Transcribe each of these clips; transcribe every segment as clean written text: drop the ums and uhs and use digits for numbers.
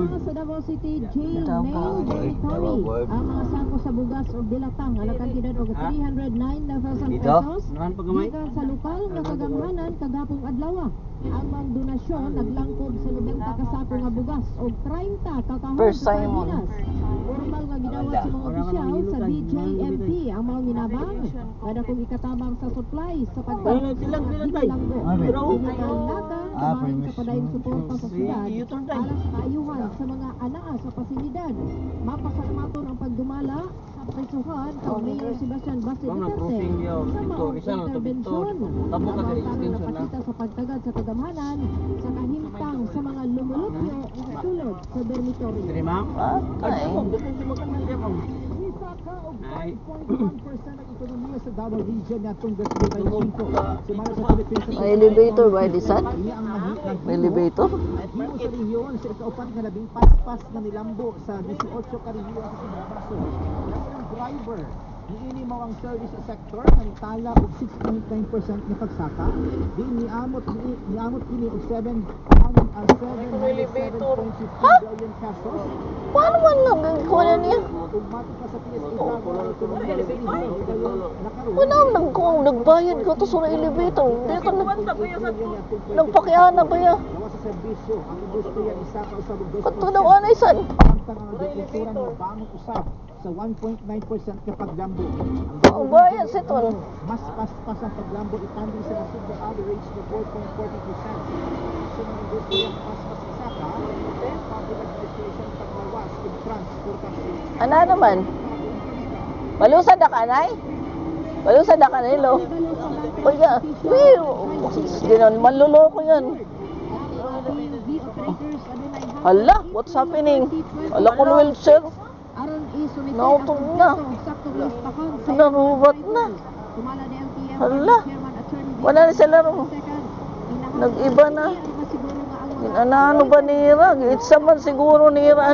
mga sa Davao City Jail Mail Dormitory ang mga sako sa bugas o dilatang ang kantidad og 309,000 pesos gikan sa lokal nga kagamhanan kagapong adlaw. Ang mga donasyon naglangkob sa 90 ka sako nga bugas og 30 ka kahon First sa time mo. sardinas. Formal nga gidawat sa mga opisyal sa DJMP ang mga ginabang kada kung ikatabang sa supply sa pagtapos sa Bilanggo. Inikalaka kumain sa padayon suporta sa siyudad alang sa ayuhan sa mga anaa sa pasilidad. Mapasalamaton ang pagdumala sa prisuhan kang Mayor Sebastian Basi Duterte sa maong intervensyon. Namangtang napakita sa pagtagad sa kagamhanan sa kahimtang sa mga lumulupyo sulod sa dormitory. Ay. 5.1% ang ekonomiya sa Davao Region na itong 2025. Sumala sa Philippines. May elevator ba di sad? Ini ang May elevator? Himo sa rehiyon sa ikaupat nga labing paspas na nilambo sa 18 ka rehiyon sa Sumbaso. Ang driver niini mao ang service sector nangtala og 6.9% ni pagsaka. Di niamot kini og 797.50 billion pesos. Paano man nagkuha niya? Automatic na sa PSA Davao. Wala nang nagbayad ko to sa elevator. Hindi ka nagpakiana ba ya? Gawa sa serbisyo, ang industriya isa ka usab og Kato daw anay san? Samtang ang agrikultura nga bangon usab sa 1.9% ka paglambo. Ang bayad sa ito. Mas paspas ang paglambo itanding sa nasunod average na 4.40%. Sa mga industriya paspas isa ka, public administration paglawas ug transportasyon. Ano naman? Malusad na kanay? Malusad na kanay lo? Kaya, ginan, manluloko yan. Hala, what's happening? Hala ko wheelchair. Nautog na. Narubat na. Hala. Wala na sila rin. Nag-iba na. Ano ba nira? Itsa man siguro nira.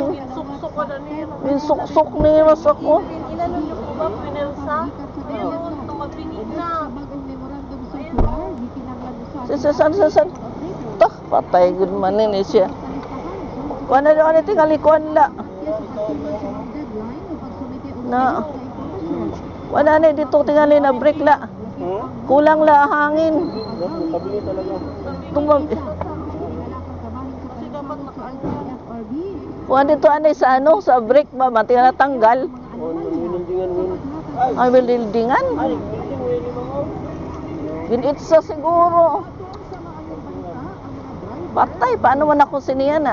Yung suksok nira sa ko. Inano niyo po ba pinelsa? Meron, tumabingin na. Sasan. Tah, patay good manin eh siya. Kuan na doon tingalikuan la. Na. Wala na dito tingali na break la. Kulang la hangin. Tumag. Kuan dito anay sa ano sa break ba mati na tanggal. Ay buildingan. Ginitsa siguro. Patay, paano man ako siniya na?